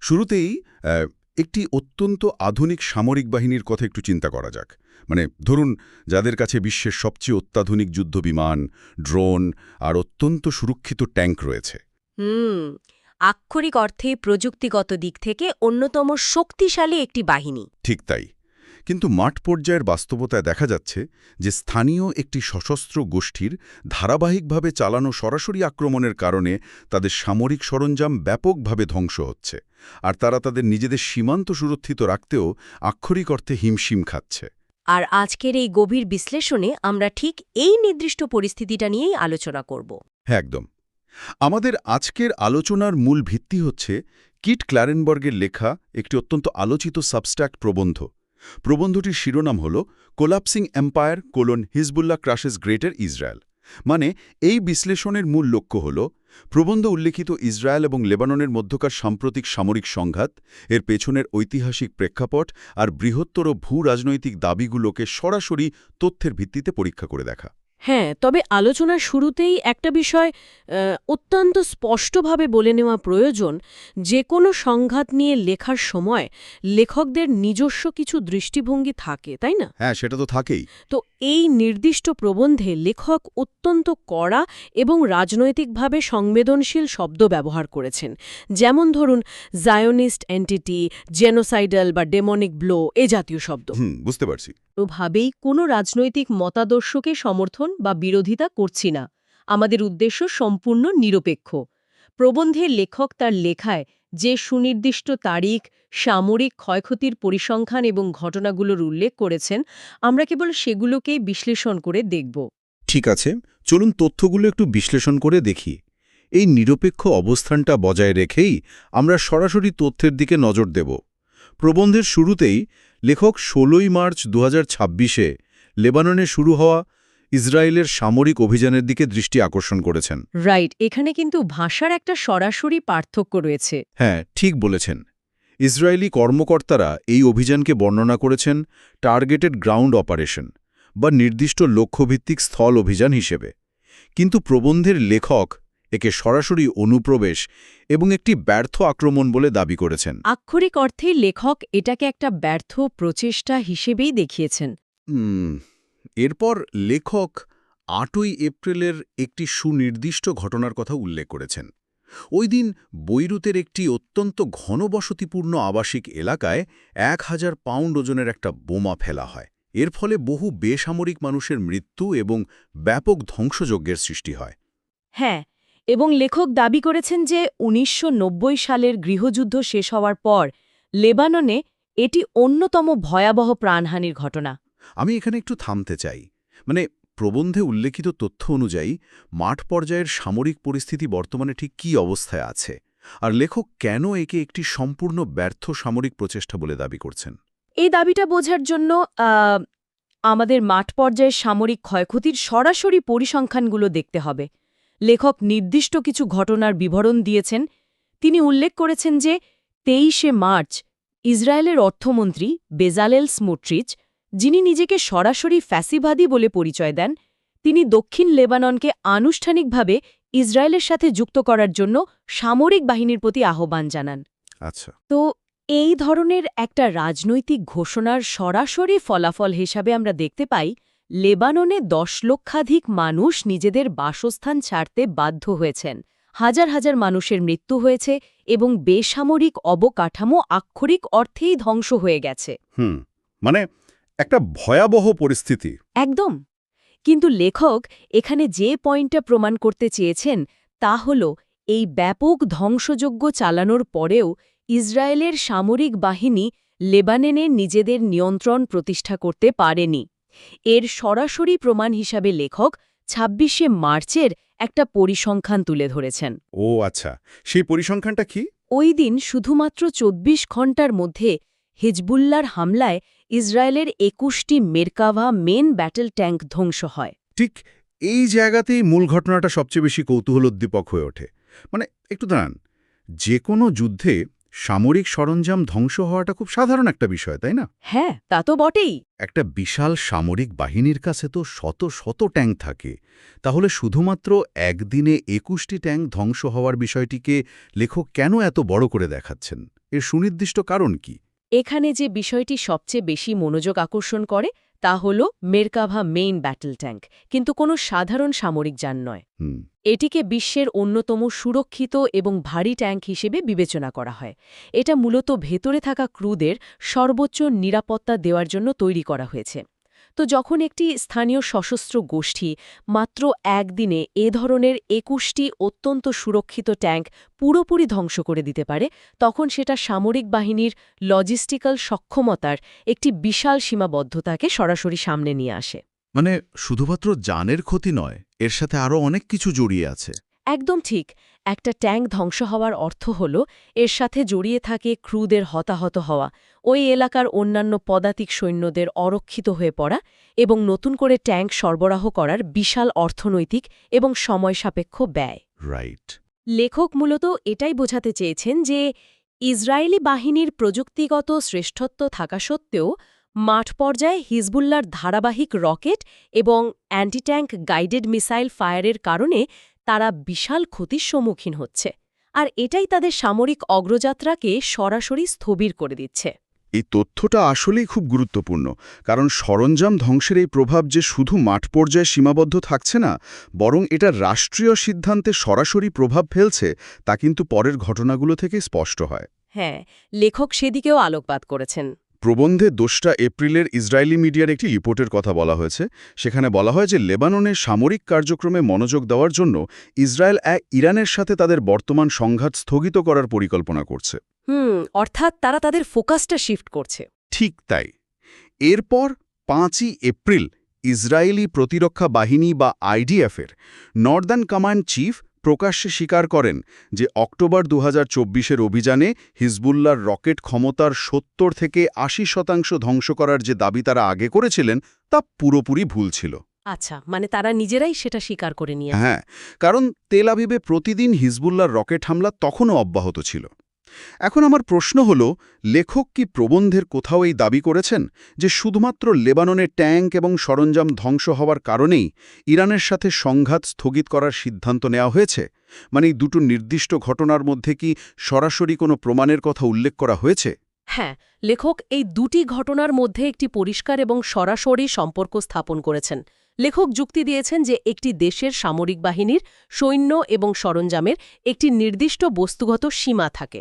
শুরুতেই একটি অত্যন্ত আধুনিক সামরিক বাহিনীর কথা একটু চিন্তা করা যাক। মানে ধরুন, যাদের কাছে বিশ্বের সবচেয়ে অত্যাধুনিক যুদ্ধবিমান, ড্রোন আর অত্যন্ত সুরক্ষিত ট্যাঙ্ক রয়েছে। হুম আক্ষরিক অর্থে প্রযুক্তিগত দিক থেকে অন্যতম শক্তিশালী একটি বাহিনী। ঠিক তাই। কিন্তু মাঠ পর্যায়ের বাস্তবতায় দেখা যাচ্ছে যে স্থানীয় একটি সশস্ত্র গোষ্ঠীর ধারাবাহিকভাবে চালানো সরাসরি আক্রমণের কারণে তাদের সামরিক সরঞ্জাম ব্যাপকভাবে ধ্বংস হচ্ছে, আর তারা তাদের নিজেদের সীমান্ত সুরক্ষিত রাখতেও আক্ষরিক অর্থে হিমশিম খাচ্ছে। আর আজকের এই গভীর বিশ্লেষণে আমরা ঠিক এই নির্দিষ্ট পরিস্থিতিটা নিয়েই আলোচনা করব। হ্যাঁ, একদম। আমাদের আজকের আলোচনার মূল ভিত্তি হচ্ছে কিট ক্ল্যারেনবার্গের লেখা একটি অত্যন্ত আলোচিত সাবস্ট্যাক্ট প্রবন্ধ। প্রবন্ধটির শিরোনাম হল collapsing empire: Hezbollah ক্রাশেস greater Israel. মানে এই বিশ্লেষণের মূল লক্ষ্য হল প্রবন্ধ উল্লেখিত ইসরায়েল এবং লেবাননের মধ্যকার সাম্প্রতিক সামরিক সংঘাত, এর পেছনের ঐতিহাসিক প্রেক্ষাপট আর বৃহত্তর ভূ-রাজনৈতিক দাবিগুলোকে সরাসরি তথ্যের ভিত্তিতে পরীক্ষা করে দেখা। হ্যাঁ, তবে আলোচনার শুরুতেই একটা বিষয় অত্যন্ত স্পষ্টভাবে বলে নেওয়া প্রয়োজন। যে কোনো সংঘাত নিয়ে লেখার সময় লেখকদের নিজস্ব কিছু দৃষ্টিভঙ্গি থাকে, তাই না? হ্যাঁ, সেটা তো থাকেই। তো এই নির্দিষ্ট প্রবন্ধে লেখক অত্যন্ত কড়া এবং রাজনৈতিকভাবে সংবেদনশীল শব্দ ব্যবহার করেছেন। যেমন ধরুন, জায়োনিস্ট এন্টিটি, জেনোসাইডাল বা ডেমনিক ব্লো, এ জাতীয় শব্দ। বুঝতে পারছি। ভাবেই কোনো রাজনৈতিক মতাদর্শকে সমর্থন বা বিরোধিতা করছি না, আমাদের উদ্দেশ্য সম্পূর্ণ নিরপেক্ষ। প্রবন্ধের লেখক তার লেখায় যে সুনির্দিষ্ট তারিখ, সামরিক ক্ষয়ক্ষতির পরিসংখ্যান এবং ঘটনাগুলোর উল্লেখ করেছেন, আমরা কেবল সেগুলোকেই বিশ্লেষণ করে দেখব। ঠিক আছে, চলুন তথ্যগুলো একটু বিশ্লেষণ করে দেখি। এই নিরপেক্ষ অবস্থানটা বজায় রেখেই আমরা সরাসরি তথ্যের দিকে নজর দেব। প্রবন্ধের শুরুতেই লেখক ১৬ই মার্চ ২০২৬-এ লেবাননে শুরু হওয়া ইসরায়েলের সামরিক অভিযানের দিকে দৃষ্টি আকর্ষণ করেছেন। রাইট, এখানে কিন্তু ভাষার একটা সরাসরি পার্থক্য রয়েছে। হ্যাঁ, ঠিক বলেছেন। ইসরায়েলি কর্মকর্তারা এই অভিযানকে বর্ণনা করেছেন টার্গেটেড গ্রাউন্ড অপারেশন বা নির্দিষ্ট লক্ষ্যভিত্তিক স্থল অভিযান হিসেবে। কিন্তু প্রবন্ধের লেখক একে সরাসরি অনুপ্রবেশ এবং একটি ব্যর্থ আক্রমণ বলে দাবি করেছেন। আক্ষরিক অর্থেই লেখক এটাকে একটা ব্যর্থ প্রচেষ্টা হিসেবেই দেখিয়েছেন। এরপর লেখক ৮ই এপ্রিলের একটি সুনির্দিষ্ট ঘটনার কথা উল্লেখ করেছেন। ওই দিন বৈরুতের একটি অত্যন্ত ঘনবসতিপূর্ণ আবাসিক এলাকায় ১,০০০ পাউন্ড ওজনের একটা বোমা ফেলা হয়। এর ফলে বহু বেসামরিক মানুষের মৃত্যু এবং ব্যাপক ধ্বংসযজ্ঞের সৃষ্টি হয়। হ্যাঁ, এবং লেখক দাবি করেছেন যে ১৯৯০ সালের গৃহযুদ্ধ শেষ হওয়ার পর লেবাননে এটি অন্যতম ভয়াবহ প্রাণহানির ঘটনা। আমি এখানে একটু থামতে চাই। মানে প্রবন্ধে উল্লেখিত তথ্য অনুযায়ী মাঠ পর্যায়ের সামরিক পরিস্থিতি বর্তমানে ঠিক কী অবস্থায় আছে, আর লেখক কেন একে একটি সম্পূর্ণ ব্যর্থ সামরিক প্রচেষ্টা বলে দাবি করছেন? এই দাবিটা বোঝার জন্য আমাদের মাঠ পর্যায়ের সামরিক ক্ষয়ক্ষতির সরাসরি পরিসংখ্যানগুলো দেখতে হবে। লেখক নির্দিষ্ট কিছু ঘটনার বিবরণ দিয়েছেন। তিনি উল্লেখ করেছেন যে ২৩শে মার্চ ইসরায়েলের অর্থমন্ত্রী বেজালেল স্মোট্রিচ, যিনি নিজেকে সরাসরি ফ্যাসিবাদী বলে পরিচয় দেন, তিনি দক্ষিণ লেবাননকে আনুষ্ঠানিকভাবে ইসরায়েলের সাথে যুক্ত করার জন্য সামরিক বাহিনীর প্রতি আহ্বান জানান। আচ্ছা। তো এই ধরনের একটা রাজনৈতিক ঘোষণার সরাসরি ফলাফল হিসাবে আমরা দেখতে পাই লেবাননে ১০ লক্ষাধিক মানুষ নিজেদের বাসস্থান ছাড়তে বাধ্য হয়েছেন, হাজার হাজার মানুষের মৃত্যু হয়েছে এবং বেসামরিক অবকাঠামো আক্ষরিক অর্থেই ধ্বংস হয়ে গেছে। মানে একটা ভয়াবহ পরিস্থিতি। একদম। কিন্তু লেখক এখানে যে পয়েন্টটা প্রমাণ করতে চেয়েছেন তা হল এই ব্যাপক ধ্বংসযজ্ঞ চালানোর পরেও ইসরায়েলের সামরিক বাহিনী লেবাননে নিজেদের নিয়ন্ত্রণ প্রতিষ্ঠা করতে পারেনি। এর সরাসরি প্রমাণ হিসাবে লেখক ২৬শে মার্চের একটা পরিসংখ্যান তুলে ধরেছেন। ও আচ্ছা, সেই পরিসংখ্যানটা কি? ওই দিন শুধুমাত্র ২৪ ঘণ্টার মধ্যে হিজবুল্লাহর হামলায় ইসরায়েলের ২১টি মেরকাভা মেন ব্যাটল ট্যাঙ্ক ধ্বংস হয়। ঠিক এই জায়গাতেই মূল ঘটনাটা সবচেয়ে বেশি কৌতূহলোদ্দীপক হয়ে ওঠে। মানে একটু দাঁড়ান, যে কোনো যুদ্ধে সামরিক সরঞ্জাম ধ্বংস হওয়াটা খুব সাধারণ একটা বিষয়, তাই না? হ্যাঁ, তা তো বটেই। একটা বিশাল সামরিক বাহিনীর কাছে তো শত শত ট্যাঙ্ক থাকে। তাহলে শুধুমাত্র একদিনে ২১টি ট্যাঙ্ক ধ্বংস হওয়ার বিষয়টিকে লেখক কেন এত বড় করে দেখাচ্ছেন? এর সুনির্দিষ্ট কারণ কি? এখানে যে বিষয়টি সবচেয়ে বেশি মনোযোগ আকর্ষণ করে তা হল মেরকাভা মেইন ব্যাটল ট্যাঙ্ক, কিন্তু কোনো সাধারণ সামরিক যান নয়। হুম, এটিকে বিশ্বের অন্যতম সুরক্ষিত এবং ভারী ট্যাঙ্ক হিসেবে বিবেচনা করা হয়। এটা মূলত ভেতরে থাকা ক্রুদের সর্বোচ্চ নিরাপত্তা দেওয়ার জন্য তৈরি করা হয়েছে। তো যখন একটি স্থানীয় সশস্ত্র গোষ্ঠী মাত্র একদিনে এ ধরনের ২১টি অত্যন্ত সুরক্ষিত ট্যাঙ্ক পুরোপুরি ধ্বংস করে দিতে পারে, তখন সেটা সামরিক বাহিনীর লজিস্টিক্যাল সক্ষমতার একটি বিশাল সীমাবদ্ধতাকে সরাসরি সামনে নিয়ে আসে। মানে শুধুমাত্র জানের ক্ষতি নয়, এর সাথে আরও অনেক কিছু জড়িয়ে আছে। একদম ঠিক। একটা ট্যাঙ্ক ধ্বংস হওয়ার অর্থ হল এর সাথে জড়িয়ে থাকে ক্রুদের হতাহত হওয়া, ওই এলাকার অন্যান্য পদাতিক সৈন্যদের অরক্ষিত হয়ে পড়া এবং নতুন করে ট্যাঙ্ক সরবরাহ করার বিশাল অর্থনৈতিক এবং সময়সাপেক্ষ ব্যয়। রাইট। লেখক মূলত এটাই বোঝাতে চেয়েছেন যে ইসরায়েলি বাহিনীর প্রযুক্তিগত শ্রেষ্ঠত্ব থাকা সত্ত্বেও মাঠ পর্যায়ে হিজবুল্লার ধারাবাহিক রকেট এবং অ্যান্টিট্যাঙ্ক গাইডেড মিসাইল ফায়ারের কারণে তারা বিশাল ক্ষতির সম্মুখীন হচ্ছে, আর এটাই তাদের সামরিক অগ্রযাত্রাকে সরাসরি স্থবির করে দিচ্ছে। এই তথ্যটা আসলেই খুব গুরুত্বপূর্ণ, কারণ সরঞ্জাম ধ্বংসের এই প্রভাব যে শুধু মাঠ পর্যায়ে সীমাবদ্ধ থাকছে না, বরং এটা রাষ্ট্রীয় সিদ্ধান্তে সরাসরি প্রভাব ফেলছে, তা কিন্তু পরের ঘটনাগুলো থেকে স্পষ্ট হয়। হ্যাঁ, লেখক সেদিকেও আলোকপাত করেছেন। প্রবন্ধে ২রা এপ্রিলের ইসরায়েলি মিডিয়ার একটি রিপোর্টের কথা বলা হয়েছে। সেখানে বলা হয় যে লেবাননের সামরিক কার্যক্রমে মনোযোগ দেওয়ার জন্য ইসরায়েল ইরানের সাথে তাদের বর্তমান সংঘাত স্থগিত করার পরিকল্পনা করছে। অর্থাৎ তারা তাদের ফোকাসটা শিফট করছে। ঠিক তাই। এরপর ৫ই এপ্রিল ইসরায়েলি প্রতিরক্ষা বাহিনী বা আইডিএফের নর্দার্ন কমান্ড চিফ প্রকাশ্যে স্বীকার করেন যে অক্টোবর ২০২৪-এর অভিযানে হিজবুল্লাহর রকেট ক্ষমতার ৭০ থেকে ৮০% ধ্বংস করার যে দাবি তারা আগে করেছিলেন তা পুরোপুরি ভুল ছিল। আচ্ছা, মানে তারা নিজেরাই সেটা স্বীকার করে নিয়েছে। হ্যাঁ, কারণ তেল আবিবে প্রতিদিন হিজবুল্লাহর রকেট হামলা তখনও অব্যাহত ছিল। এখন আমার প্রশ্ন হল, লেখক কি প্রবন্ধের কোথাও এই দাবি করেছেন যে শুধুমাত্র লেবাননের ট্যাঙ্ক এবং সরঞ্জাম ধ্বংস হওয়ার কারণেই ইরানের সাথে সংঘাত স্থগিত করার সিদ্ধান্ত নেওয়া হয়েছে? মানে এই দুটো নির্দিষ্ট ঘটনার মধ্যে কি সরাসরি কোনো প্রমাণের কথা উল্লেখ করা হয়েছে? হ্যাঁ, লেখক এই দুটি ঘটনার মধ্যে একটি পরিষ্কার এবং সরাসরি সম্পর্ক স্থাপন করেছেন। লেখক যুক্তি দিয়েছেন যে একটি দেশের সামরিক বাহিনীর সৈন্য এবং সরঞ্জামের একটি নির্দিষ্ট বস্তুগত সীমা থাকে।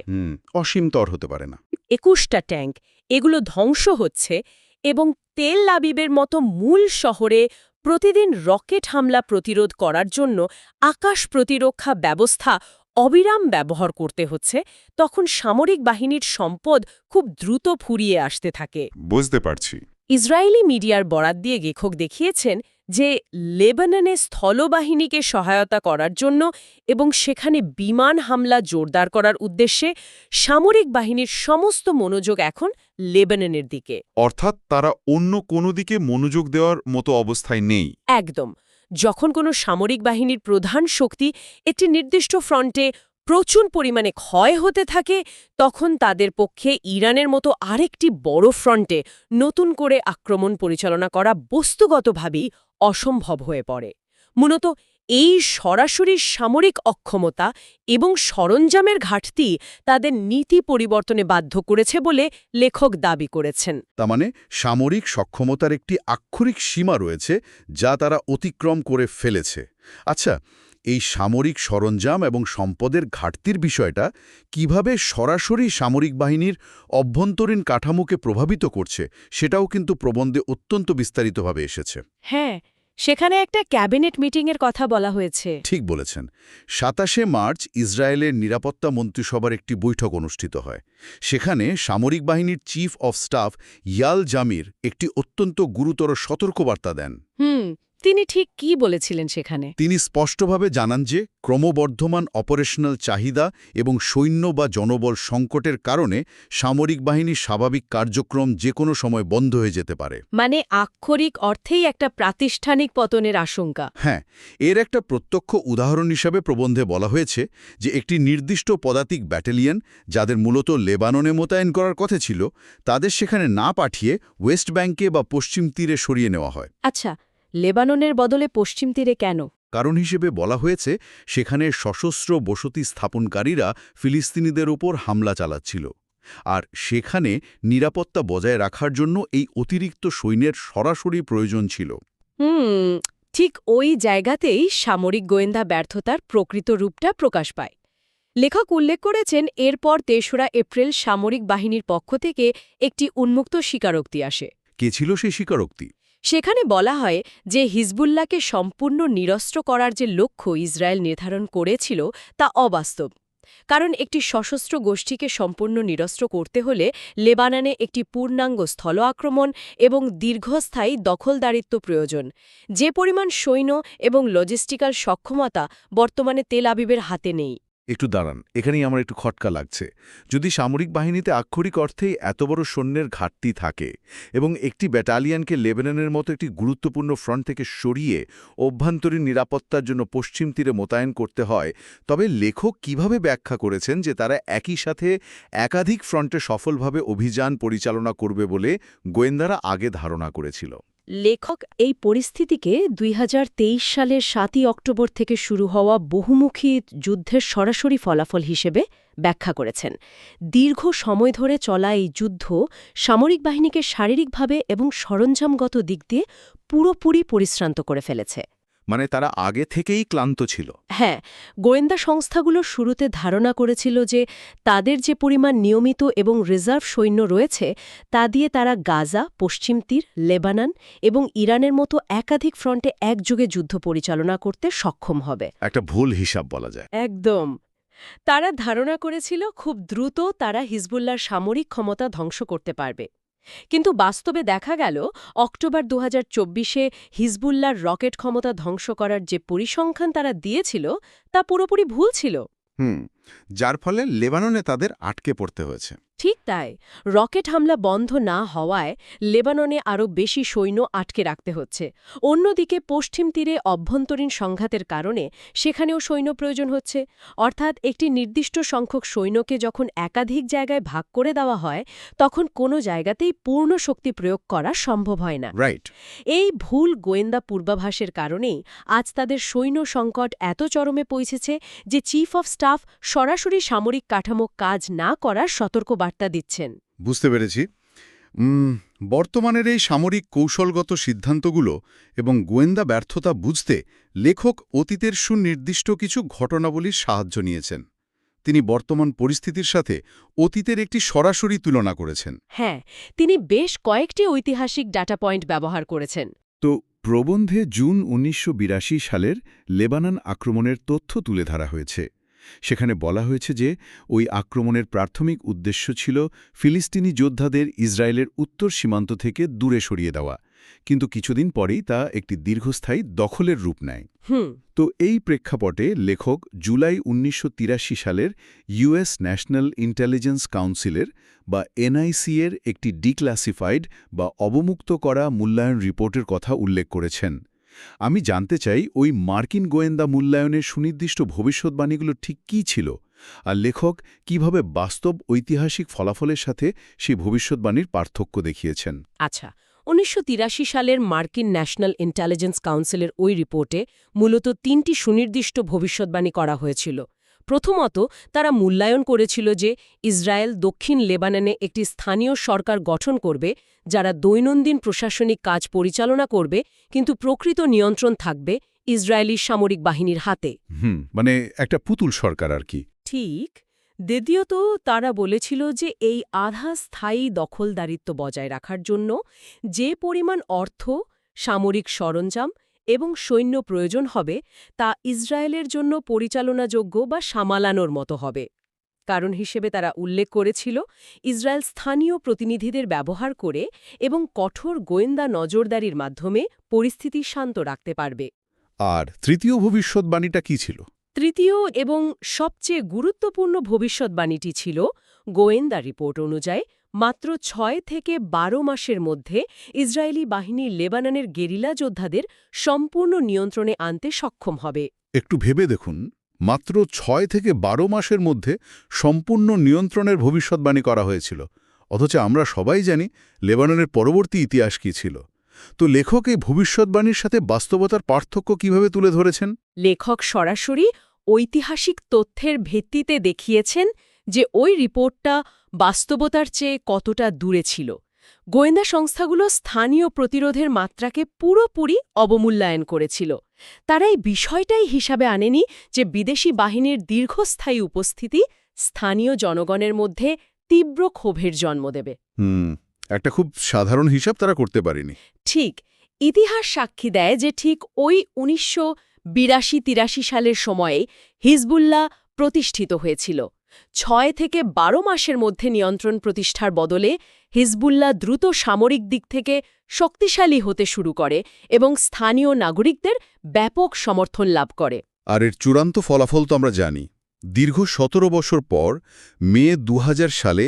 অসীমতর হতে পারে না। ২১টা ট্যাঙ্ক এগুলো ধ্বংস হচ্ছে এবং তেল আবিবের মতো মূল শহরে প্রতিদিন রকেট হামলা প্রতিরোধ করার জন্য আকাশ প্রতিরক্ষা ব্যবস্থা অবিরাম ব্যবহার করতে হচ্ছে, তখন সামরিক বাহিনীর সম্পদ খুব দ্রুত ফুরিয়ে আসতে থাকে। বুঝতে পারছি। ইসরায়েলি মিডিয়ার বরাত দিয়ে লেখক দেখিয়েছেন যে লেবাননে স্থলবাহিনীকে সহায়তা করার জন্য এবং সেখানে বিমান হামলা জোরদার করার উদ্দেশ্যে সামরিক বাহিনীর সমস্ত মনোযোগ এখন লেবাননের দিকে। অর্থাৎ তারা অন্য কোনো দিকে মনোযোগ দেওয়ার মতো অবস্থায় নেই। একদম। যখন কোনো সামরিক বাহিনীর প্রধান শক্তি একটি নির্দিষ্ট ফ্রন্টে প্রচুর পরিমাণে ক্ষয় হতে থাকে, তখন তাদের পক্ষে ইরানের মতো আরেকটি বড় ফ্রন্টে নতুন করে আক্রমণ পরিচালনা করা বস্তুগতভাবেই অসম্ভব হয়ে পড়ে। মূলত এই সরাসরি সামরিক অক্ষমতা এবং সরঞ্জামের ঘাটতি তাদের নীতি পরিবর্তনে বাধ্য করেছে বলে লেখক দাবি করেছেন। তার মানে সামরিক সক্ষমতার একটি আক্ষরিক সীমা রয়েছে যা তারা অতিক্রম করে ফেলেছে। আচ্ছা, এই সামরিক সরঞ্জাম এবং সম্পদের ঘাটতির বিষয়টা কিভাবে সরাসরি সামরিক বাহিনীর অভ্যন্তরীণ কাঠামোকে প্রভাবিত করছে সেটাও কিন্তু প্রবন্ধে অত্যন্ত বিস্তারিতভাবে এসেছে। হ্যাঁ, সেখানে একটা ক্যাবিনেট মিটিংয়ের কথা বলা হয়েছে। ঠিক বলেছেন। ২৭শে মার্চ ইসরায়েলের নিরাপত্তা মন্ত্রিসভার একটি বৈঠক অনুষ্ঠিত হয়। সেখানে সামরিক বাহিনীর চিফ অফ স্টাফ ইয়াল জামির একটি অত্যন্ত গুরুতর সতর্কবার্তা দেন। তিনি ঠিক কি বলেছিলেন সেখানে? তিনি স্পষ্টভাবে জানান যে ক্রমবর্ধমান অপারেশনাল চাহিদা এবং সৈন্য বা জনবল সংকটের কারণে সামরিক বাহিনীর স্বাভাবিক কার্যক্রম যে কোনো সময় বন্ধ হয়ে যেতে পারে। মানে আক্ষরিক অর্থেই একটা প্রাতিষ্ঠানিক পতনের আশঙ্কা। হ্যাঁ, এর একটা প্রত্যক্ষ উদাহরণ হিসাবে প্রবন্ধে বলা হয়েছে যে একটি নির্দিষ্ট পদাতিক ব্যাটালিয়ন যাদের মূলত লেবাননে মোতায়েন করার কথা ছিল, তাদের সেখানে না পাঠিয়ে ওয়েস্ট ব্যাংকে বা পশ্চিম তীরে সরিয়ে নেওয়া হয়। আচ্ছা, লেবাননের বদলে পশ্চিম তীরে কেন? কারণ হিসেবে বলা হয়েছে সেখানে সশস্ত্র বসতি স্থাপনকারীরা ফিলিস্তিনিদের উপর হামলা চালাচ্ছিল। আর সেখানে নিরাপত্তা বজায় রাখার জন্য এই অতিরিক্ত সৈন্যের সরাসরি প্রয়োজন ছিল। ঠিক ওই জায়গাতেই সামরিক গোয়েন্দা ব্যর্থতার প্রকৃত রূপটা প্রকাশ পায়। লেখক উল্লেখ করেছেন এরপর ৩রা এপ্রিল সামরিক বাহিনীর পক্ষ থেকে একটি উন্মুক্ত স্বীকারোক্তি আসে। কে ছিল সেই স্বীকারোক্তি? সেখানে বলা হয় যে হিজবুল্লাহকে সম্পূর্ণ নিরস্ত্র করার যে লক্ষ্য ইসরায়েল নির্ধারণ করেছিল তা অবাস্তব। কারণ একটি সশস্ত্র গোষ্ঠীকে সম্পূর্ণ নিরস্ত্র করতে হলে লেবাননে একটি পূর্ণাঙ্গ স্থল আক্রমণ এবং দীর্ঘস্থায়ী দখলদারিত্ব প্রয়োজন, যে পরিমাণ সৈন্য এবং লজিস্টিক্যাল সক্ষমতা বর্তমানে তেল আবিবের হাতে নেই। একটু দাঁড়ান, এখানেই আমার একটু খটকা লাগছে। যদি সামরিক বাহিনীতে আক্ষরিক অর্থেই এত বড় সৈন্যের ঘাটতি থাকে এবং একটি ব্যাটালিয়নকে লেবাননের মতো একটি গুরুত্বপূর্ণ ফ্রন্ট থেকে সরিয়ে অভ্যন্তরীণ নিরাপত্তার জন্য পশ্চিম তীরে মোতায়েন করতে হয়, তবে লেখক কিভাবে ব্যাখ্যা করেছেন যে তারা একই সাথে একাধিক ফ্রন্টে সফলভাবে অভিযান পরিচালনা করবে বলে গোয়েন্দারা আগে ধারণা করেছিল? লেখক এই পরিস্থিতিকে ২০২৩ সালের ৭ই অক্টোবর থেকে শুরু হওয়া বহুমুখী যুদ্ধের সরাসরি ফলাফল হিসেবে ব্যাখ্যা করেছেন। দীর্ঘ সময় ধরে চলা এই যুদ্ধ সামরিক বাহিনীকে শারীরিকভাবে এবং সরঞ্জামগত দিক দিয়ে পুরোপুরি পরিশ্রান্ত করে ফেলেছে। মানে তারা আগে থেকেই ক্লান্ত ছিল? হ্যাঁ, গোয়েন্দা সংস্থাগুলো শুরুতে ধারণা করেছিল যে তাদের যে পরিমাণ নিয়মিত এবং রিজার্ভ সৈন্য রয়েছে তা দিয়ে তারা গাজা, পশ্চিম তীর, লেবানন এবং ইরানের মতো একাধিক ফ্রন্টে একযোগে যুদ্ধ পরিচালনা করতে সক্ষম হবে। একটা ভুল হিসাব বলা যায়। একদম। তারা ধারণা করেছিল খুব দ্রুত তারা হিজবুল্লাহর সামরিক ক্ষমতা ধ্বংস করতে পারবে। কিন্তু বাস্তবে দেখা গেল অক্টোবর ২০২৪-এ হিজবুল্লাহর রকেট ক্ষমতা ধ্বংস করার যে পরিসংখ্যান তারা দিয়েছিল তা পুরোপুরি ভুল ছিল। যার ফলে লেবাননে তাদের আটকে পড়তে হয়েছে। ঠিক তাই, রকেট হামলা বন্ধ না হওয়ায় লেবাননে আরও বেশি সৈন্য আটকে রাখতে হচ্ছে। অন্যদিকে পশ্চিম তীরে অভ্যন্তরীণ সংঘাতের কারণে সেখানেও সৈন্য প্রয়োজন হচ্ছে। অর্থাৎ একটি নির্দিষ্ট সংখ্যক সৈন্যকে যখন একাধিক জায়গায় ভাগ করে দেওয়া হয় তখন কোনো জায়গাতেই পূর্ণ শক্তি প্রয়োগ করা সম্ভব হয় না। রাইট। এই ভুল গোয়েন্দা পূর্বাভাসের কারণেই আজ তাদের সৈন্য সংকট এত চরমে পৌঁছেছে যে চিফ অফ স্টাফ সরাসরি সামরিক কাঠামো কাজ না করার সতর্কবার্তা দিচ্ছেন। বুঝতে পেরেছি। বর্তমানের এই সামরিক কৌশলগত সিদ্ধান্তগুলো এবং গোয়েন্দা ব্যর্থতা বুঝতে লেখক অতীতের সুনির্দিষ্ট কিছু ঘটনাবলীর সাহায্য নিয়েছেন। তিনি বর্তমান পরিস্থিতির সাথে অতীতের একটি সরাসরি তুলনা করেছেন। হ্যাঁ, তিনি বেশ কয়েকটি ঐতিহাসিক ডাটা পয়েন্ট ব্যবহার করেছেন। তো প্রবন্ধে জুন ১৯৮২ সালের লেবানন আক্রমণের তথ্য তুলে ধরা হয়েছে। সেখানে বলা হয়েছে যে ওই আক্রমণের প্রাথমিক উদ্দেশ্য ছিল ফিলিস্তিনি যোদ্ধাদের ইসরায়েলের উত্তর সীমান্ত থেকে দূরে সরিয়ে দেওয়া, কিন্তু কিছুদিন পরেই তা একটি দীর্ঘস্থায়ী দখলের রূপ নেয়। তো এই প্রেক্ষাপটে লেখক জুলাই ১৯৮৩ সালের ইউএস ন্যাশনাল ইন্টেলিজেন্স কাউন্সিলের বা এনআইসি-এর একটি ডিক্লাসিফাইড বা অবমুক্ত করা মূল্যায়ন রিপোর্টের কথা উল্লেখ করেছেন। আমি জানতে চাই ওই মার্কিন গোয়েন্দা মূল্যায়নের সুনির্দিষ্ট ভবিষ্যৎবাণীগুলো ঠিক কী ছিল, আর লেখক কিভাবে বাস্তব ঐতিহাসিক ফলাফলের সাথে সেই ভবিষ্যৎবাণীর পার্থক্য দেখিয়েছেন। আচ্ছা, ১৯৮৩ সালের মার্কিন ন্যাশনাল ইন্টেলিজেন্স কাউন্সিলের ওই রিপোর্টে মূলত ৩টি সুনির্দিষ্ট ভবিষ্যৎবাণী করা হয়েছিল। প্রথমত, তারা মূল্যায়ন করেছিল যে ইসরায়েল দক্ষিণ লেবাননে একটি স্থানীয় সরকার গঠন করবে যারা দৈনন্দিন প্রশাসনিক কাজ পরিচালনা করবে, কিন্তু প্রকৃত নিয়ন্ত্রণ থাকবে ইসরায়েলি সামরিক বাহিনীর হাতে। মানে একটা পুতুল সরকার আর কি। ঠিক। দ্বিতীয়ত, তারা বলেছিল যে এই আধা স্থায়ী দখলদারিত্ব বজায় রাখার জন্য যে পরিমাণ অর্থ, সামরিক সরঞ্জাম এবং সৈন্য প্রয়োজন হবে তা ইসরায়েলের জন্য পরিচালনাযোগ্য বা সামালানোর মতো হবে। কারণ হিসেবে তারা উল্লেখ করেছিল ইসরায়েল স্থানীয় প্রতিনিধিদের ব্যবহার করে এবং কঠোর গোয়েন্দা নজরদারির মাধ্যমে পরিস্থিতি শান্ত রাখতে পারবে। আর তৃতীয় ভবিষ্যৎবাণীটা কী ছিল? তৃতীয় এবং সবচেয়ে গুরুত্বপূর্ণ ভবিষ্যৎবাণীটি ছিল গোয়েন্দা রিপোর্ট অনুযায়ী মাত্র ৬ থেকে ১২ মাসের মধ্যে ইসরায়েলি বাহিনী লেবাননের গেরিলা যোদ্ধাদের সম্পূর্ণ নিয়ন্ত্রণে আনতে সক্ষম হবে। একটু ভেবে দেখুন, মাত্র ৬ থেকে ১২ মাসের মধ্যে সম্পূর্ণ নিয়ন্ত্রণের ভবিষ্যৎবাণী করা হয়েছিল, অথচ আমরা সবাই জানি লেবাননের পরবর্তী ইতিহাস কী ছিল। তো লেখক এই ভবিষ্যৎবাণীর সাথে বাস্তবতার পার্থক্য কিভাবে তুলে ধরেছেন? লেখক সরাসরি ঐতিহাসিক তথ্যের ভিত্তিতে দেখিয়েছেন যে ওই রিপোর্টটা বাস্তবতার চেয়ে কতটা দূরে ছিল। গোয়েন্দা সংস্থাগুলো স্থানীয় প্রতিরোধের মাত্রাকে পুরোপুরি অবমূল্যায়ন করেছিল। তারা এই বিষয়টাই হিসাবে আনেনি যে বিদেশি বাহিনীর দীর্ঘস্থায়ী উপস্থিতি স্থানীয় জনগণের মধ্যে তীব্র ক্ষোভের জন্ম দেবে। একটা খুব সাধারণ হিসাব তারা করতে পারেনি। ঠিক, ইতিহাস সাক্ষী দেয় যে ঠিক ওই 1982-83 সালের সময়ে হিজবুল্লাহ প্রতিষ্ঠিত হয়েছিল। 6 থেকে 12 মাসের মধ্যে নিয়ন্ত্রণ প্রতিষ্ঠার বদলে হিজবুল্লাহ দ্রুত সামরিক দিক থেকে শক্তিশালী হতে শুরু করে এবং স্থানীয় নাগরিকদের ব্যাপক সমর্থন লাভ করে। আর এর চূড়ান্ত ফলাফল তো আমরা জানি। দীর্ঘ 17 বছর পর মে 2000 সালে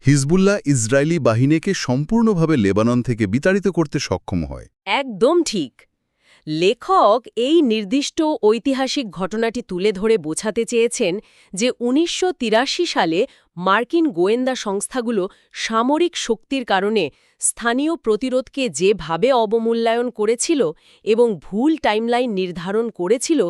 হিজবুল্লাহ ইসরায়েলি বাহিনীকে সম্পূর্ণভাবে লেবানন থেকে বিতাড়িত করতে সক্ষম হয়। একদম ঠিক। লেখক এই নির্দিষ্ট ঐতিহাসিক ঘটনাটি তুলে ধরে বোঝাতে চেয়েছেন যে 1983 সালে মার্কিন গোয়েন্দা সংস্থাগুলো সামরিক শক্তির কারণে স্থানীয় প্রতিরোধকে যেভাবে অবমূল্যায়ন করেছিল এবং ভুল টাইমলাইন নির্ধারণ করেছিল,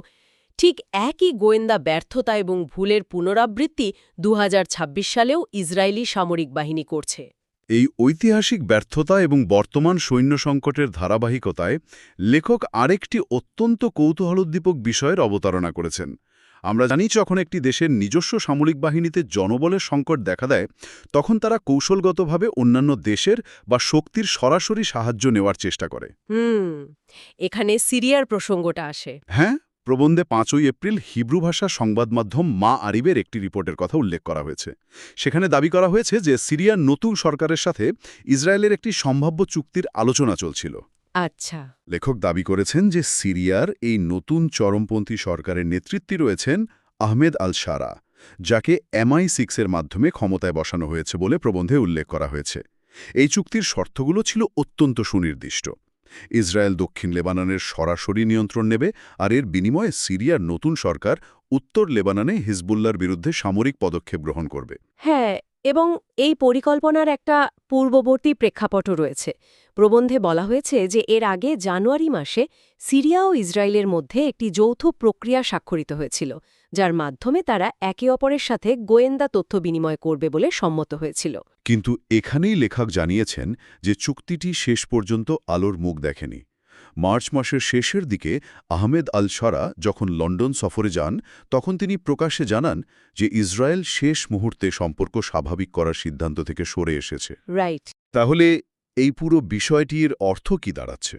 ঠিক একই গোয়েন্দা ব্যর্থতা এবং ভুলের পুনরাবৃত্তি 2026 সালেও ইসরায়েলি সামরিক বাহিনী করছে। এই ঐতিহাসিক ব্যর্থতা এবং বর্তমান সৈন্য সংকটের ধারাবাহিকতায় লেখক আরেকটি অত্যন্ত কৌতূহলোদ্দীপক বিষয়ের অবতারণা করেছেন। আমরা জানি যখন একটি দেশের নিজস্ব সামরিক বাহিনীতে জনবলের সংকট দেখা দেয়, তখন তারা কৌশলগতভাবে অন্যান্য দেশের বা শক্তির সরাসরি সাহায্য নেওয়ার চেষ্টা করে। এখানে সিরিয়ার প্রসঙ্গটা আসে। হ্যাঁ, প্রবন্ধে 5ই এপ্রিল হিব্রু ভাষা সংবাদ মাধ্যম মা আরিবের একটি রিপোর্টের কথা উল্লেখ করা হয়েছে। সেখানে দাবি করা হয়েছে যে সিরিয়ার নতুন সরকারের সাথে ইসরায়েলের একটি সম্ভাব্য চুক্তির আলোচনা চলছিল। আচ্ছা। লেখক দাবি করেছেন যে সিরিয়ার এই নতুন চরমপন্থী সরকারের নেতৃত্বে রয়েছেন আহমেদ আল শারা, যাকে MI6-এর মাধ্যমে ক্ষমতায় বসানো হয়েছে বলে প্রবন্ধে উল্লেখ করা হয়েছে। এই চুক্তির শর্তগুলো ছিল অত্যন্ত সুনির্দিষ্ট। ইসরায়েল দক্ষিণ লেবাননের সরাসরি নিয়ন্ত্রণ নেবে, আর এর বিনিময়ে সিরিয়ার নতুন সরকার উত্তর লেবাননে হিজবুল্লাহর বিরুদ্ধে সামরিক পদক্ষেপ গ্রহণ করবে। হ্যাঁ, এবং এই পরিকল্পনার একটা পূর্ববর্তী প্রেক্ষাপটও রয়েছে। প্রবন্ধে বলা হয়েছে যে এর আগে জানুয়ারি মাসে সিরিয়া ও ইসরায়েলের মধ্যে একটি যৌথ প্রক্রিয়া স্বাক্ষরিত হয়েছিল, যার মাধ্যমে তারা একে অপরের সাথে গোয়েন্দা তথ্য বিনিময় করবে বলে সম্মত হয়েছিল। কিন্তু এখানেই লেখক জানিয়েছেন যে চুক্তিটি শেষ পর্যন্ত আলোর মুখ দেখেনি। মার্চ মাসের শেষের দিকে আহমেদ আল শারা যখন লন্ডন সফরে যান, তখন তিনি প্রকাশ্যে জানান যে ইসরায়েল শেষ মুহূর্তে সম্পর্ক স্বাভাবিক করার সিদ্ধান্ত থেকে সরে এসেছে। রাইট। তাহলে এই পুরো বিষয়টির অর্থ কি দাঁড়াচ্ছে?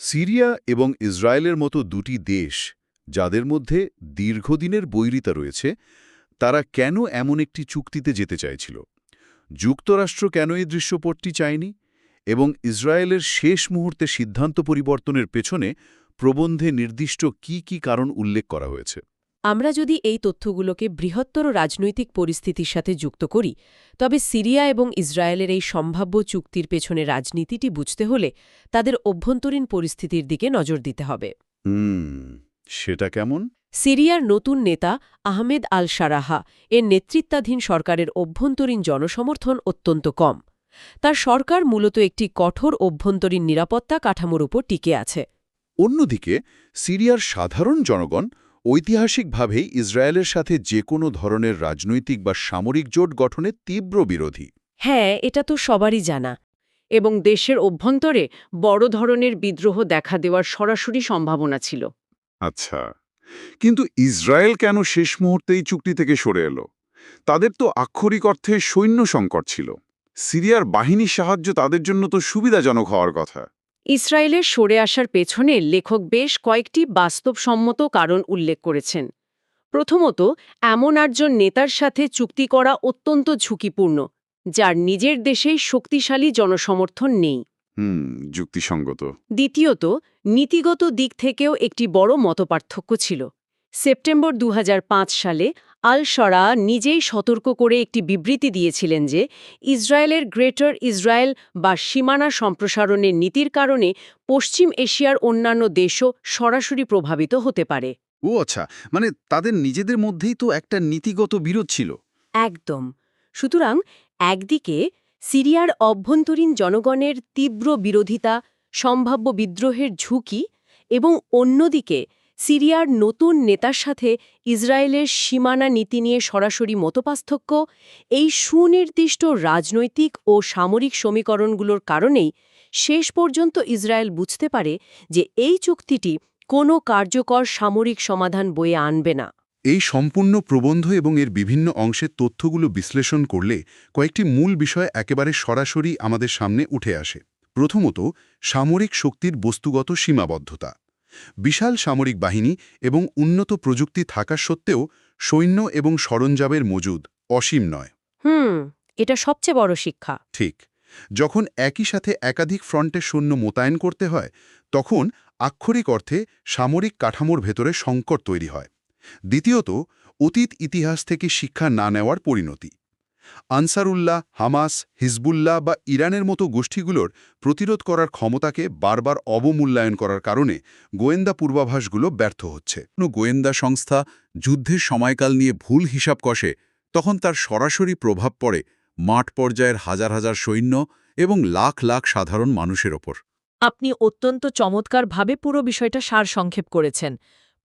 সিরিয়া এবং ইসরায়েলের মতো দুটি দেশ, যাদের মধ্যে দীর্ঘদিনের বৈরিতা রয়েছে, তারা কেন এমন একটি চুক্তিতে যেতে চাইছিল? যুক্তরাষ্ট্র কেন এই দৃশ্যপটটি চায়নি? এবং ইসরায়েলের শেষ মুহূর্তে সিদ্ধান্ত পরিবর্তনের পেছনে প্রবন্ধে নির্দিষ্ট কি কি কারণ উল্লেখ করা হয়েছে? আমরা যদি এই তথ্যগুলোকে বৃহত্তর রাজনৈতিক পরিস্থিতির সাথে যুক্ত করি, তবে সিরিয়া এবং ইসরায়েলের এই সম্ভাব্য চুক্তির পেছনে রাজনীতিটি বুঝতে হলে তাদের অভ্যন্তরীণ পরিস্থিতির দিকে নজর দিতে হবে। সেটা কেমন? সিরিয়ার নতুন নেতা আহমেদ আল শারাহা এর নেতৃত্বাধীন সরকারের অভ্যন্তরীণ জনসমর্থন অত্যন্ত কম। তার সরকার মূলত একটি কঠোর অভ্যন্তরীণ নিরাপত্তা কাঠামোর উপর টিকে আছে। অন্যদিকে সিরিয়ার সাধারণ জনগণ ঐতিহাসিকভাবেই ইসরায়েলের সাথে যে কোনো ধরনের রাজনৈতিক বা সামরিক জোট গঠনের তীব্র বিরোধী। হ্যাঁ, এটা তো সবারই জানা। এবং দেশের অভ্যন্তরে বড় ধরনের বিদ্রোহ দেখা দেওয়ার সরাসরি সম্ভাবনা ছিল। আচ্ছা, কিন্তু ইসরায়েল কেন শেষ মুহূর্তে এই চুক্তি থেকে সরে এলো? তাদের তো আক্ষরিক অর্থে সৈন্য সংকট ছিল। সিরিয়ার বাহিনীর সাহায্য তাদের জন্য তো সুবিধাজনক হওয়ার কথা। ইসরায়েলের সরে আসার পেছনে লেখক বেশ কয়েকটি বাস্তবসম্মত কারণ উল্লেখ করেছেন। প্রথমত, এমন একজন নেতার সাথে চুক্তি করা অত্যন্ত ঝুঁকিপূর্ণ, যার নিজের দেশেই শক্তিশালী জনসমর্থন নেই। যুক্তিসঙ্গত। দ্বিতীয়ত, নীতিগত দিক থেকেও একটি বড় মতপার্থক্য ছিল। সেপ্টেম্বর 2005 সালে আল শারা নিজেই সতর্ক করে একটি বিবৃতি দিয়েছিলেন যে ইসরায়েলের গ্রেটার ইসরায়েল বা সীমানা সম্প্রসারণের নীতির কারণে পশ্চিম এশিয়ার অন্যান্য দেশও সরাসরি প্রভাবিত হতে পারে। ও আচ্ছা, মানে তাদের নিজেদের মধ্যেই তো একটা নীতিগত বিরোধ ছিল। একদম। সুতরাং একদিকে সিরিয়ার অভ্যন্তরীণ জনগণের তীব্র বিরোধিতা, সম্ভাব্য বিদ্রোহের ঝুঁকি, এবং অন্যদিকে সিরিয়ার নতুন নেতার সাথে ইসরায়েলের সীমানা নীতি নিয়ে সরাসরি মতপার্থক্য, এই সুনির্দিষ্ট রাজনৈতিক ও সামরিক সমীকরণগুলোর কারণেই শেষ পর্যন্ত ইসরায়েল বুঝতে পারে যে এই চুক্তিটি কোনো কার্যকর সামরিক সমাধান বয়ে আনবে না। এই সম্পূর্ণ প্রবন্ধ এবং এর বিভিন্ন অংশের তথ্যগুলো বিশ্লেষণ করলে কয়েকটি মূল বিষয় একেবারে সরাসরি আমাদের সামনে উঠে আসে। প্রথমত, সামরিক শক্তির বস্তুগত সীমাবদ্ধতা। বিশাল সামরিক বাহিনী এবং উন্নত প্রযুক্তি থাকা সত্ত্বেও সৈন্য এবং সরঞ্জামের মজুদ অসীম নয়। এটা সবচেয়ে বড় শিক্ষা। ঠিক। যখন একই সাথে একাধিক ফ্রন্টে সৈন্য মোতায়েন করতে হয়, তখন আক্ষরিক অর্থে সামরিক কাঠামোর ভেতরে সংকট তৈরি হয়। দ্বিতীয়ত, অতীত ইতিহাস থেকে শিক্ষা না নেওয়ার পরিণতি। আনসারুল্লাহ, হামাস, হিজবুল্লাহ বা ইরানের মতো গোষ্ঠীগুলোর প্রতিরোধ করার ক্ষমতাকে বারবার অবমূল্যায়ন করার কারণে গোয়েন্দা পূর্বাভাসগুলো ব্যর্থ হচ্ছে। কোনো গোয়েন্দা সংস্থা যুদ্ধের সময়কাল নিয়ে ভুল হিসাব কষে, তখন তার সরাসরি প্রভাব পড়ে মাঠ পর্যায়ের হাজার হাজার সৈন্য এবং লাখ লাখ সাধারণ মানুষের ওপর। আপনি অত্যন্ত চমৎকারভাবে পুরো বিষয়টা সারসংক্ষেপ করেছেন।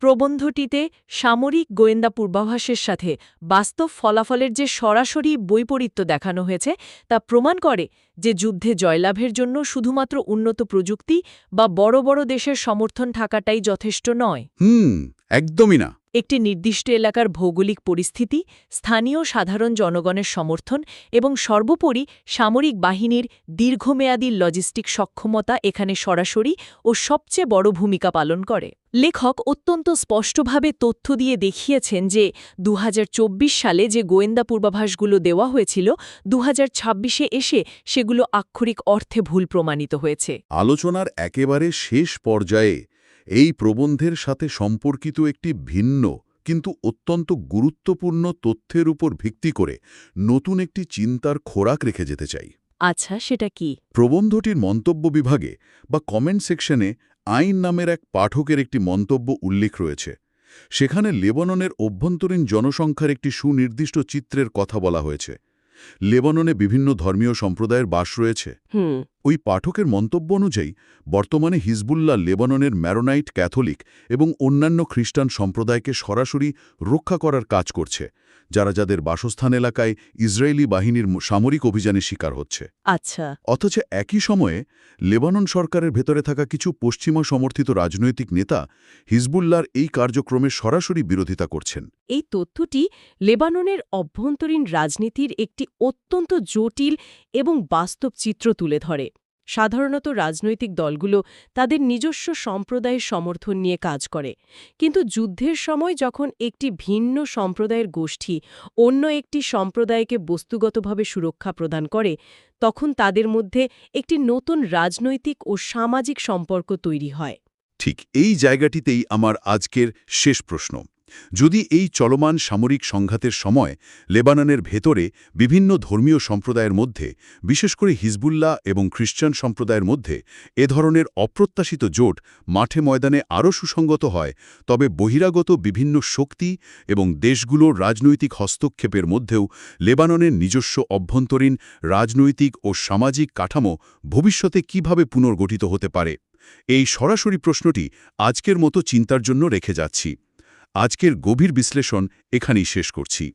প্রবন্ধটিতে সামরিক গোয়েন্দা পূর্বাভাসের সাথে বাস্তব ফলাফলের যে সরাসরি বৈপরীত্য দেখানো হয়েছে তা প্রমাণ করে যে যুদ্ধে জয়লাভের জন্য শুধুমাত্র উন্নত প্রযুক্তি বা বড় বড় দেশের সমর্থন থাকাটাই যথেষ্ট নয়। একদমই না। একটি নির্দিষ্ট এলাকার ভৌগোলিক পরিস্থিতি, স্থানীয় সাধারণ জনগণের সমর্থন এবং সর্বোপরি সামরিক বাহিনীর দীর্ঘমেয়াদী লজিস্টিক সক্ষমতা এখানে সরাসরি ও সবচেয়ে বড় ভূমিকা পালন করে। লেখক অত্যন্ত স্পষ্টভাবে তথ্য দিয়ে দেখিয়েছেন যে 2024 সালে যে গোয়েন্দা পূর্বাভাসগুলো দেওয়া হয়েছিল, 2026-এ এসে সেগুলো আক্ষরিক অর্থে ভুল প্রমাণিত হয়েছে। আলোচনার একেবারে শেষ পর্যায়ে এই প্রবন্ধের সাথে সম্পর্কিত একটি ভিন্ন কিন্তু অত্যন্ত গুরুত্বপূর্ণ তথ্যের উপর ভিত্তি করে নতুন একটি চিন্তার খোরাক রেখে যেতে চাই। আচ্ছা, সেটা কি? প্রবন্ধটির মন্তব্য বিভাগে বা কমেন্ট সেকশনে আইন নামের এক পাঠকের একটি মন্তব্য উল্লেখ রয়েছে। সেখানে লেবাননের অভ্যন্তরীণ জনসংখ্যার একটি সুনির্দিষ্ট চিত্রের কথা বলা হয়েছে। লেবাননে বিভিন্ন ধর্মীয় সম্প্রদায়ের বাস রয়েছে। ওই পাঠকের মন্তব্য অনুযায়ী বর্তমানে হিজবুল্লাহ লেবাননের ম্যারোনাইট ক্যাথলিক এবং অন্যান্য খ্রিস্টান সম্প্রদায়কে সরাসরি রক্ষা করার কাজ করছে, যারা যাদের বাসস্থান এলাকায় ইসরায়েলি বাহিনীর সামরিক অভিযানের শিকার হচ্ছে। আচ্ছা। অথচ একই সময়ে লেবানন সরকারের ভেতরে থাকা কিছু পশ্চিমা সমর্থিত রাজনৈতিক নেতা হিজবুল্লাহর এই কার্যক্রমের সরাসরি বিরোধিতা করছেন। এই তথ্যটি লেবাননের অভ্যন্তরীণ রাজনীতির একটি অত্যন্ত জটিল এবং বাস্তব চিত্র তুলে ধরে। সাধারণত রাজনৈতিক দলগুলো তাদের নিজস্ব সম্প্রদায়ের সমর্থন নিয়ে কাজ করে, কিন্তু যুদ্ধের সময় যখন একটি ভিন্ন সম্প্রদায়ের গোষ্ঠী অন্য একটি সম্প্রদায়কে বস্তুগতভাবে সুরক্ষা প্রদান করে, তখন তাদের মধ্যে একটি নতুন রাজনৈতিক ও সামাজিক সম্পর্ক তৈরি হয়। ঠিক এই জায়গাটিতেই আমার আজকের শেষ প্রশ্ন। যদি এই চলমান সামরিক সংঘাতের সময় লেবাননের ভেতরে বিভিন্ন ধর্মীয় সম্প্রদায়ের মধ্যে, বিশেষ করে হিজবুল্লাহ এবং খ্রিস্টান সম্প্রদায়ের মধ্যে এ ধরনের অপ্রত্যাশিত জোট মাঠে ময়দানে আরও সুসংগত হয়, তবে বহিরাগত বিভিন্ন শক্তি এবং দেশগুলোর রাজনৈতিক হস্তক্ষেপের মধ্যেও লেবাননের নিজস্ব অভ্যন্তরীণ রাজনৈতিক ও সামাজিক কাঠামো ভবিষ্যতে কিভাবে পুনর্গঠিত হতে পারে, এই সরাসরি প্রশ্নটি আজকের মতো চিন্তার জন্য রেখে যাচ্ছি। আজকের গভীর বিশ্লেষণ এখানেই শেষ করছি।